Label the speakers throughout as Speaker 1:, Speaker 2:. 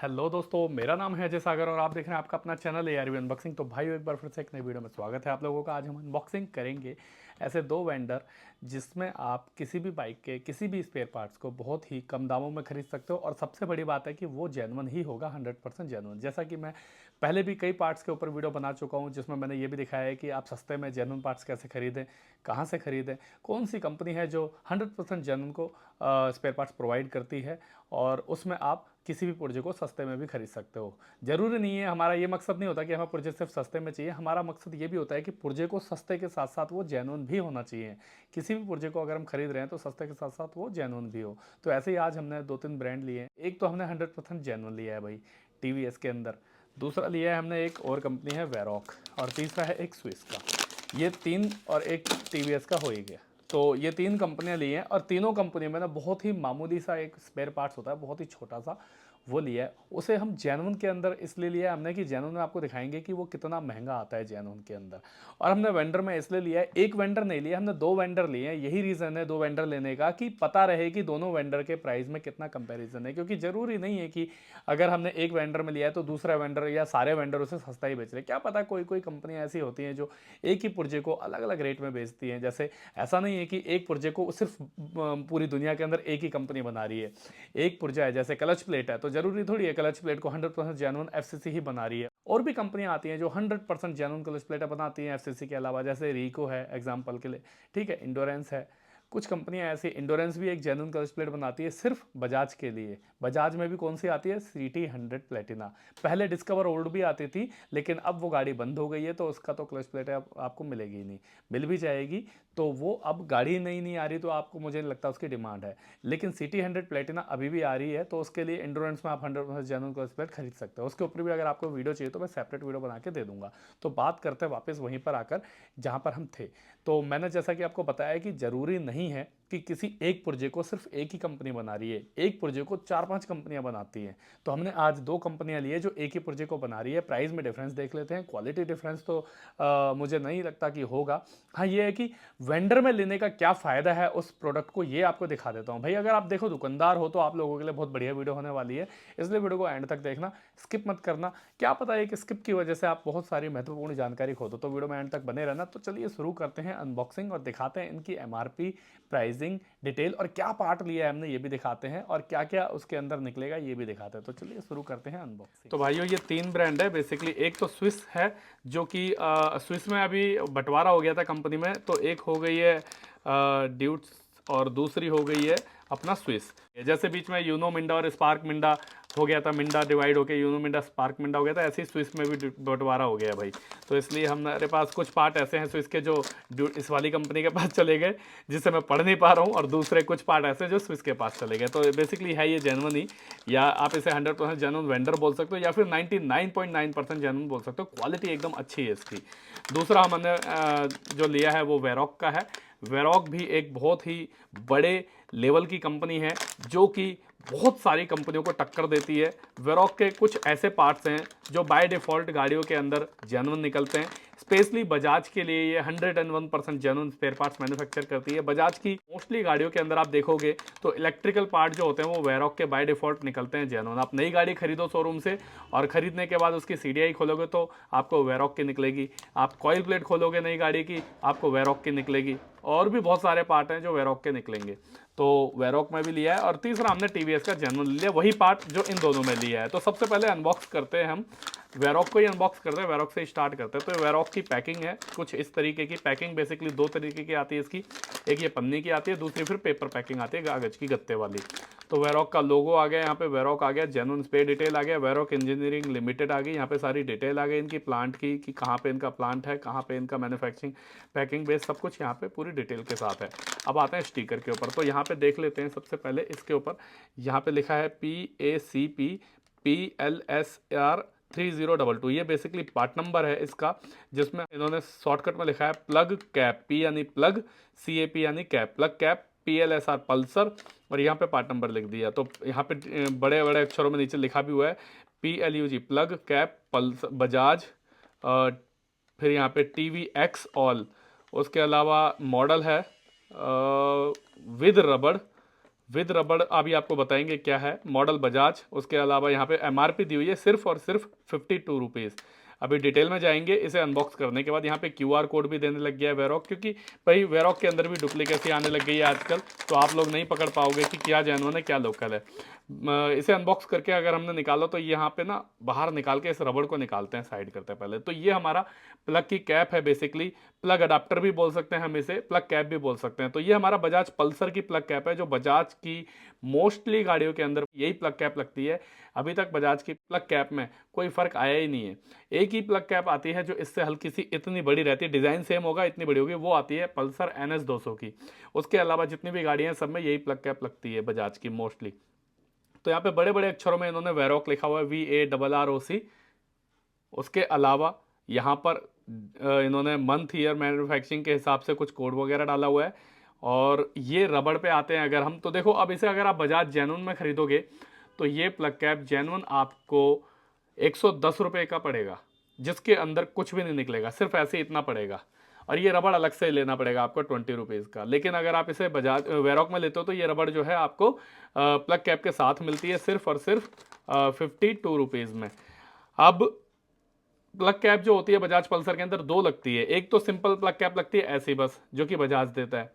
Speaker 1: Hello दोस्तों, मेरा नाम है अजय सागर और आप देख रहे हैं आपका अपना चैनल ARV अनबॉक्सिंग। तो भाइयों, एक बार फिर से एक नई वीडियो में स्वागत है आप लोगों का। आज हम अनबॉक्सिंग करेंगे ऐसे दो वेंडर जिसमें आप किसी भी बाइक के किसी भी स्पेयर पार्ट्स को बहुत ही कम दामों में खरीद सकते हो। और सबसे बड़ी बात है कि वो जेन्युइन ही होगा, 100% जेन्युइन। जैसा कि मैं पहले भी कई पार्ट्स के ऊपर वीडियो बना चुका हूँ जिसमें मैंने ये भी दिखाया है कि आप सस्ते में जेन्युइन पार्ट्स कैसे खरीदें, कहाँ से खरीदें, कौन सी कंपनी है जो 100% जेन्युइन को स्पेयर पार्ट्स प्रोवाइड करती है, और उसमें आप किसी भी पुर्जे को सस्ते में भी खरीद सकते हो। ज़रूरी नहीं है, हमारा ये मकसद नहीं होता कि हमें पुर्जे सिर्फ सस्ते में चाहिए। हमारा मकसद ये भी होता है कि पुर्जे को सस्ते के साथ साथ वो जेन्युइन भी होना चाहिए। किसी भी पुर्जे को अगर हम खरीद रहे हैं तो सस्ते के साथ साथ वो जेन्युइन भी हो। तो ऐसे ही आज हमने दो तीन ब्रांड लिए हैं। एक तो हमने 100% जेन्युइन लिया है भाई, TVS के अंदर। दूसरा लिया है हमने एक और कंपनी है वेरॉक, और तीसरा है एक स्विस का। ये तीन और एक TVS का हो ही गया। तो ये तीन कंपनियां ली हैं, और तीनों कंपनियों में ना बहुत ही मामूली सा एक स्पेयर पार्ट्स होता है, बहुत ही छोटा सा, वो लिया है। उसे हम जेन्युइन के अंदर इसलिए लिया है हमने कि जेन्युइन में आपको दिखाएंगे कि वो कितना महंगा आता है जेन्युइन के अंदर। और हमने वेंडर में इसलिए लिया है, एक वेंडर नहीं लिया, हमने दो वेंडर लिए हैं। यही रीज़न है दो वेंडर लेने का, कि पता रहे कि दोनों वेंडर के प्राइस में कितना कंपैरिजन है। क्योंकि ज़रूरी नहीं है कि अगर हमने एक वेंडर में लिया है तो दूसरा वेंडर या सारे वेंडर उसे सस्ता ही बेच रहे हैं। क्या पता, कोई कोई कंपनियां ऐसी होती हैं जो एक ही पुर्जे को अलग अलग रेट में बेचती हैं। जैसे ऐसा नहीं है कि एक पुर्जे को सिर्फ पूरी दुनिया के अंदर एक ही कंपनी बना रही है। एक पुर्जा है जैसे क्लच प्लेट है, तो जरूरी थोड़ी है क्लच प्लेट को 100% जेन्युइन FCC ही बना रही है। और भी कंपनियां आती हैं जो 100% जेन्युइन क्लच प्लेट बनाती हैं FCC के अलावा, जैसे रीको है एग्जाम्पल के लिए, ठीक है, इंडोरेंस है। कुछ कंपनियां ऐसी, इंडोरेंस भी एक जेन्युइन क्लच प्लेट बनाती है सिर्फ बजाज के लिए। बजाज में भी कौन सी आती है, CT100 प्लेटिना। पहले डिस्कवर ओल्ड भी आती थी, लेकिन अब वो गाड़ी बंद हो गई है, तो उसका तो क्लच प्लेट आपको मिलेगी ही नहीं। मिल भी जाएगी तो वो अब गाड़ी नई नहीं आ रही, तो आपको, मुझे नहीं लगता उसकी डिमांड है। लेकिन CT100 प्लेटिना अभी भी आ रही है, तो उसके लिए इंडोरेंस में आप 100% जेन्युइन क्लच प्लेट खरीद सकते हो। उसके ऊपर भी अगर आपको वीडियो चाहिए तो मैं सेपरेट वीडियो बना के दे दूंगा। तो बात करते हैं वापस वहीं पर आकर जहां पर हम थे। तो मैंने जैसा कि आपको बताया कि ज़रूरी नहीं है कि किसी एक पुर्जे को सिर्फ एक ही कंपनी बना रही है। एक पुर्जे को 4-5 कंपनियां बनाती हैं। तो हमने आज दो कंपनियां ली है जो एक ही पुर्जे को बना रही है। प्राइस में डिफरेंस देख लेते हैं। क्वालिटी डिफरेंस तो मुझे नहीं लगता कि होगा। हाँ, ये है कि वेंडर में लेने का क्या फ़ायदा है उस प्रोडक्ट को, ये आपको दिखा देता हूँ भाई। अगर आप देखो दुकानदार हो तो आप लोगों के लिए बहुत बढ़िया वीडियो होने वाली है, इसलिए वीडियो को एंड तक देखना, स्किप मत करना। क्या पता है कि स्किप की वजह से आप बहुत सारी महत्वपूर्ण जानकारी खो दो। तो वीडियो में एंड तक बने रहना। तो चलिए शुरू करते हैं अनबॉक्सिंग और दिखाते हैं इनकी MRP, प्राइसिंग, डिटेल, और क्या पार्ट लिया है हमने ये भी दिखाते हैं, और क्या क्या उसके अंदर निकलेगा ये भी दिखाते हैं। तो चलिए शुरू करते हैं अनबॉक्सिंग। तो भाइयों, ये तीन ब्रांड है बेसिकली। एक तो स्विस है, जो कि स्विस में अभी बंटवारा हो गया था कंपनी में, तो एक हो गई है ड्यूट्स, और दूसरी हो गई है अपना स्विस। जैसे बीच में यूनो मिंडा और स्पार्क मिंडा हो गया था, मिंडा डिवाइड होकर यूनो मिंडा स्पार्क मिंडा हो गया था, ऐसे ही स्विस में भी बंटवारा हो गया भाई। तो इसलिए हमारे पास कुछ पार्ट ऐसे हैं स्विस के जो इस वाली कंपनी के पास चले गए, जिससे मैं पढ़ नहीं पा रहा हूँ, और दूसरे कुछ पार्ट ऐसे जो स्विस के पास चले गए। तो बेसिकली है ये जेन्युइन ही, या आप इसे 100% जेन्युइन वेंडर बोल सकते हो, या फिर 99.9% जेन्युइन बोल सकते हो। क्वालिटी एकदम अच्छी है इसकी। दूसरा हमने जो लिया है वो वेरॉक का है। वेरॉक भी एक बहुत ही बड़े लेवल की कंपनी है, जो कि बहुत सारी कंपनियों को टक्कर देती है। वेरॉक के कुछ ऐसे पार्ट्स हैं जो बाय डिफ़ॉल्ट गाड़ियों के अंदर जेन्युइन निकलते हैं। स्पेशली बजाज के लिए ये 101% जेन्युइन स्पेयर पार्ट्स मैन्युफैक्चर करती है। बजाज की मोस्टली गाड़ियों के अंदर आप देखोगे तो इलेक्ट्रिकल पार्ट जो होते हैं वो वेरॉक के बाय डिफ़ॉल्ट निकलते हैं जेन्युइन। आप नई गाड़ी खरीदो शोरूम से, और खरीदने के बाद उसकी CDI खोलोगे तो आपको वेरॉक की निकलेगी। आप कॉइल प्लेट खोलोगे नई गाड़ी की, आपको वेरॉक की निकलेगी। और भी बहुत सारे पार्ट हैं जो वेरॉक के निकलेंगे। तो वेरॉक में भी लिया है। और तीसरा हमने TVS का जेन्युइन लिया, वही पार्ट जो इन दोनों में लिया है। तो सबसे पहले अनबॉक्स करते हैं हम, वेरॉक को ही अनबॉक्स करते हैं, वेरॉक से ही स्टार्ट करते हैं। तो वेरॉक की पैकिंग है कुछ इस तरीके की। पैकिंग बेसिकली दो तरीके की आती है इसकी, एक ये पन्नी की आती है, दूसरी फिर पेपर पैकिंग आती है कागज की गत्ते वाली। तो वेरॉक का लोगो आ गया यहाँ पे, वेरॉक आ गया, जेन्युइन स्पेयर डिटेल आ गया, वेरॉक इंजीनियरिंग लिमिटेड आ गई। यहाँ पे सारी डिटेल आ गई इनकी प्लांट की, कि कहाँ पे इनका प्लांट है, कहाँ पे इनका मैन्युफैक्चरिंग, पैकिंग बेस, सब कुछ यहाँ पे पूरी डिटेल के साथ है। अब आते हैं स्टिकर के ऊपर। तो यहाँ पे देख लेते हैं सबसे पहले इसके ऊपर। यहाँ पे लिखा है PACP PLSR 3022। ये बेसिकली पार्ट नंबर है इसका, जिसमें इन्होंने शॉर्टकट में लिखा है प्लग कैप, P यानी प्लग, CAP यानी cap, plug cap, PLSR Pulsar, और यहाँ पे पार्ट नंबर लिख दिया। तो यहाँ पे बड़े बड़े अक्षरों में नीचे लिखा भी हुआ है PLUG, plug cap Pulsar Bajaj. फिर यहाँ पे TVX ऑल। उसके अलावा मॉडल है विद रबड़, विद रबड़ अभी आपको बताएंगे क्या है, मॉडल बजाज। उसके अलावा यहाँ पे एमआरपी दी हुई है सिर्फ और सिर्फ 52 रुपीज़। अभी डिटेल में जाएंगे इसे अनबॉक्स करने के बाद। यहाँ पे क्यूआर कोड भी देने लग गया है वेरॉक, क्योंकि भाई वेरॉक के अंदर भी डुप्लीकेसी आने लग गई है आजकल, तो आप लोग नहीं पकड़ पाओगे कि क्या जेन्युइन है क्या लोकल है। इसे अनबॉक्स करके अगर हमने निकाला तो यहाँ पे ना बाहर निकाल के इस रबड़ को निकालते हैं, साइड करते हैं पहले। तो ये हमारा प्लग की कैप है बेसिकली, प्लग अडाप्टर भी बोल सकते हैं हम इसे, प्लग कैप भी बोल सकते हैं। तो ये हमारा बजाज पल्सर की प्लग कैप है, जो बजाज की मोस्टली गाड़ियों के अंदर यही प्लग कैप लगती है। अभी तक बजाज की प्लग कैप में कोई फर्क आया ही नहीं है। एक ही प्लग कैप आती है जो इससे हल्की सी इतनी बड़ी रहती है, डिजाइन सेम होगा इतनी बड़ी होगी, वो आती है पल्सर NS 200 की। उसके अलावा जितनी भी गाड़ियां सब में यही प्लग कैप लगती है बजाज की मोस्टली। तो यहाँ पे बड़े बड़े अक्षरों में इन्होंने वेरॉक लिखा हुआ है, VARROC। उसके अलावा यहाँ पर इन्होंने मंथ ईयर मैन्युफैक्चरिंग के हिसाब से कुछ कोड वगैरह डाला हुआ है। और ये रबड़ पे आते हैं अगर हम, तो देखो अब इसे अगर आप बजाज जेन्युइन में खरीदोगे तो ये प्लग कैप जेन्युइन आपको 110 रुपये का पड़ेगा, जिसके अंदर कुछ भी नहीं निकलेगा, सिर्फ ऐसे इतना पड़ेगा। और ये रबड़ अलग से लेना पड़ेगा आपको 20 रुपीज़ का। लेकिन अगर आप इसे बजाज वेरॉक में लेते हो तो ये रबड़ जो है आपको प्लग कैप के साथ मिलती है सिर्फ और सिर्फ 52 रुपीज़ में। अब प्लग कैप जो होती है बजाज पल्सर के अंदर दो लगती है, एक तो सिंपल प्लग कैप लगती है ऐसी बस, जो कि बजाज देता है,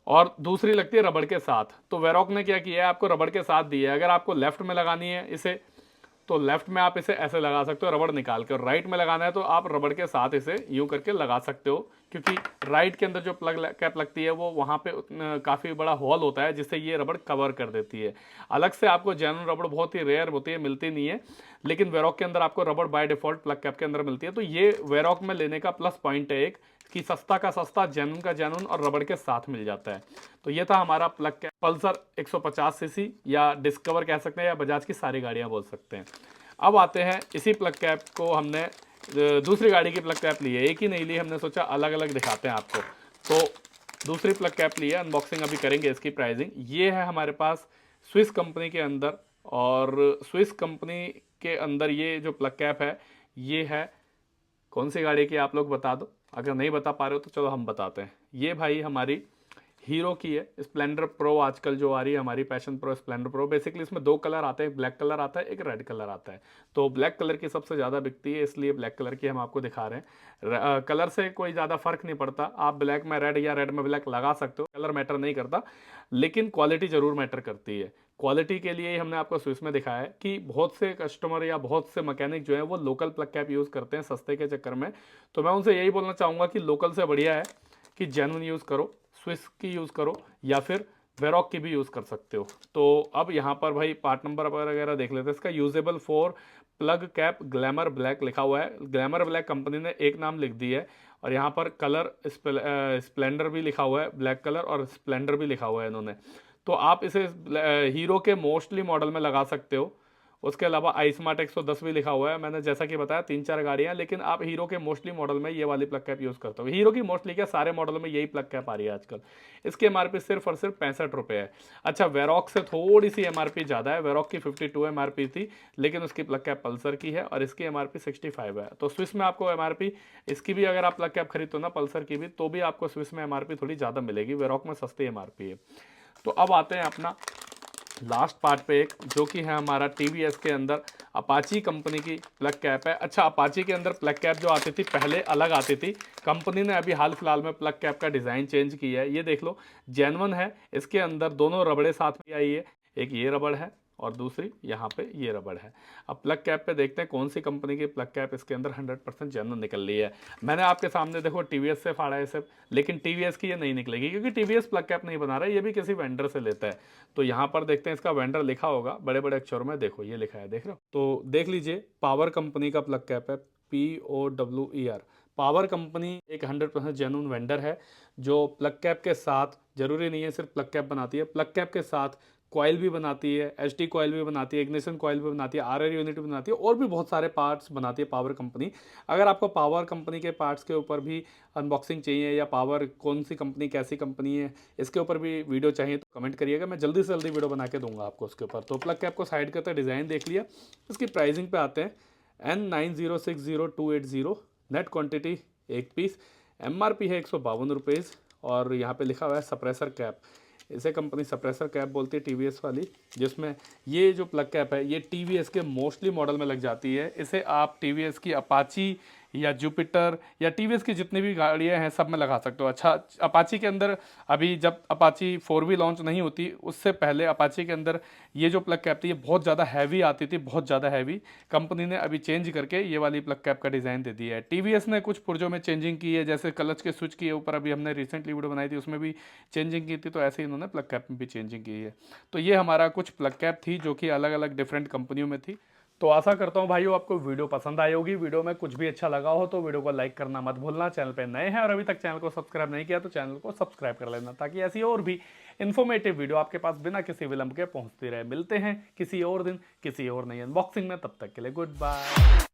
Speaker 1: और दूसरी लगती है रबड़ के साथ। तो वेरॉक ने क्या किया है, आपको रबड़ के साथ दी है। अगर आपको लेफ्ट में लगानी है इसे तो लेफ्ट में आप इसे ऐसे लगा सकते हो रबड़ निकाल के, और राइट में लगाना है तो आप रबड़ के साथ इसे यूं करके लगा सकते हो, क्योंकि राइट के अंदर जो प्लग कैप लगती है वो वहाँ पे काफ़ी बड़ा होल होता है, जिससे ये रबड़ कवर कर देती है। अलग से आपको जेन्युइन रबड़ बहुत ही रेयर होती है, मिलती नहीं है, लेकिन वेरॉक के अंदर आपको रबड़ बाय डिफॉल्ट प्लग कैप के अंदर मिलती है। तो ये वेरॉक में लेने का प्लस पॉइंट है एक, कि सस्ता का सस्ता, जेन्युइन का जेन्युइन और रबड़ के साथ मिल जाता है। तो ये था हमारा प्लग कैप पल्सर 150 सीसी, या डिस्कवर कह सकते हैं, या बजाज की सारी गाड़ियां बोल सकते हैं। अब आते हैं इसी प्लग कैप को हमने दूसरी गाड़ी की प्लग कैप ली है, एक ही नहीं ली, हमने सोचा अलग अलग दिखाते हैं आपको। तो दूसरी प्लग कैप ली है, अनबॉक्सिंग अभी करेंगे इसकी, प्राइसिंग ये है हमारे पास स्विस कंपनी के अंदर। और स्विस कंपनी के अंदर ये जो प्लग कैप है ये है कौन सी गाड़ी की, आप लोग बता दो, अगर नहीं बता पा रहे हो तो चलो हम बताते हैं। ये भाई हमारी हीरो की है, स्प्लेंडर प्रो आजकल जो आ रही है हमारी, passion pro, Splendor pro. Basically इसमें दो कलर आते हैं, ब्लैक कलर आता है, एक रेड कलर आता है। तो ब्लैक कलर की सबसे ज़्यादा बिकती है, इसलिए ब्लैक कलर की हम आपको दिखा रहे हैं। कलर से कोई ज़्यादा फर्क नहीं पड़ता, आप ब्लैक में रेड या रेड में ब्लैक लगा सकते हो, कलर मैटर नहीं करता, लेकिन क्वालिटी ज़रूर मैटर करती है। क्वालिटी के लिए ही हमने आपको स्विस में दिखाया है कि बहुत से कस्टमर या बहुत से मैकेनिक जो है वो लोकल प्लग कैप यूज़ करते हैं सस्ते के चक्कर में। तो मैं उनसे यही बोलना चाहूँगा कि लोकल से बढ़िया है कि जेन्युइन यूज़ करो, स्विस की यूज़ करो, या फिर वेरॉक की भी यूज़ कर सकते हो। तो अब यहाँ पर भाई पार्ट नंबर वगैरह देख लेते हैं इसका। Usable for plug cap glamour black लिखा हुआ है, ग्लैमर ब्लैक कंपनी ने एक नाम लिख दी है। और यहाँ पर कलर स्प्लेंडर भी लिखा हुआ है, ब्लैक कलर, और स्प्लेंडर भी लिखा हुआ है इन्होंने। तो आप इसे हीरो के मोस्टली मॉडल में लगा सकते हो। उसके अलावा आई स्मार्ट 110 भी लिखा हुआ है। मैंने जैसा कि बताया 3-4 गाड़ियां, लेकिन आप हीरो के मोस्टली मॉडल में ये वाली प्लग कैप यूज़ करते हो। हीरो की मोस्टली क्या, सारे मॉडल में यही प्लग कैप आ रही है आजकल। इसकी एमआरपी सिर्फ और सिर्फ 65 रुपये है। अच्छा, वेरॉक से थोड़ी सी एमआरपी ज़्यादा है, वेरॉक की 52 एमआरपी थी, लेकिन उसकी प्लग कैप पल्सर की है और इसकी एमआरपी 65 है। तो स्विस में आपको एमआरपी इसकी भी, अगर आप प्लग कैप खरीदते हो ना पल्सर की भी, तो भी आपको स्विस में एमआरपी थोड़ी ज़्यादा मिलेगी, वेरॉक में सस्ती एमआरपी है। तो अब आते हैं अपना लास्ट पार्ट पे एक, जो कि है हमारा टीवीएस के अंदर अपाची कंपनी की प्लग कैप है। अच्छा, अपाची के अंदर प्लग कैप जो आती थी पहले अलग आती थी, कंपनी ने अभी हाल फिलहाल में प्लग कैप का डिज़ाइन चेंज किया है। ये देख लो, जेन्युइन है, इसके अंदर दोनों रबड़े साथ में आई है, एक ये रबड़ है और दूसरी यहाँ पे ये रबड़ है। अब प्लग कैप पे देखते हैं कौन सी कंपनी की प्लग कैप इसके अंदर 100% जेन्युइन निकल रही है। मैंने आपके सामने देखो टीवीएस से फाड़ा है सिर्फ, लेकिन टीवीएस की ये नहीं निकलेगी, क्योंकि टीवीएस प्लग कैप नहीं बना रहा है, ये भी किसी वेंडर से लेता है। तो यहाँ पर देखते हैं, इसका वेंडर लिखा होगा बड़े बड़े अक्षरों में, देखो ये लिखा है, देख रहे हो। तो देख लीजिए, पावर कंपनी का प्लग कैप है, POWER। पावर कंपनी एक 100% जेन्युइन वेंडर है, जो प्लग कैप के साथ, जरूरी नहीं है सिर्फ प्लग कैप बनाती है, प्लग कैप के साथ कॉइल भी बनाती है, एचटी कॉइल भी बनाती है, इग्निशन कॉइल भी बनाती है, आरआर यूनिट भी बनाती है, और भी बहुत सारे पार्ट्स बनाती है पावर कंपनी। अगर आपको पावर कंपनी के पार्ट्स के ऊपर भी अनबॉक्सिंग चाहिए, या पावर कौन सी कंपनी कैसी कंपनी है इसके ऊपर भी वीडियो चाहिए, तो कमेंट करिएगा, मैं जल्दी से जल्दी वीडियो बना के दूंगा आपको उसके ऊपर। तो प्लग कैप को साइड करते डिज़ाइन देख लिया। इसकी प्राइसिंग पे आते हैं, N9060280, net quantity 1 piece, MRP है 152 रुपीज़, और यहाँ पे लिखा हुआ है सप्रेसर कैप। इसे कंपनी सप्रेसर कैप बोलती है टीवीएस वाली, जिसमें ये जो प्लग कैप है ये टीवीएस के मोस्टली मॉडल में लग जाती है। इसे आप टीवीएस की अपाची या जुपिटर या टीवीएस की जितनी भी गाड़ियाँ हैं सब में लगा सकते हो। अच्छा, अपाची के अंदर अभी जब अपाची 4V लॉन्च नहीं होती उससे पहले अपाची के अंदर ये जो प्लग कैप थी ये बहुत ज़्यादा हैवी आती थी, बहुत ज़्यादा हैवी। कंपनी ने अभी चेंज करके ये वाली प्लग कैप का डिज़ाइन दे दिया है। टीवीएस ने कुछ पुर्जों में चेंजिंग की है, जैसे क्लच के स्विच के ऊपर अभी हमने रिसेंटली वीडियो बनाई थी उसमें भी चेंजिंग की थी, तो ऐसे ही इन्होंने प्लग कैप में भी चेंजिंग की है। तो ये हमारा कुछ प्लग कैप थी जो कि अलग अलग डिफरेंट कंपनियों में थी। तो आशा करता हूँ भाइयों आपको वीडियो पसंद आई होगी। वीडियो में कुछ भी अच्छा लगा हो तो वीडियो को लाइक करना मत भूलना। चैनल पे नए हैं और अभी तक चैनल को सब्सक्राइब नहीं किया तो चैनल को सब्सक्राइब कर लेना, ताकि ऐसी और भी इन्फॉर्मेटिव वीडियो आपके पास बिना किसी विलंब के पहुंचती रहे। मिलते हैं किसी और दिन किसी और नई अनबॉक्सिंग में, तब तक के लिए गुड बाय।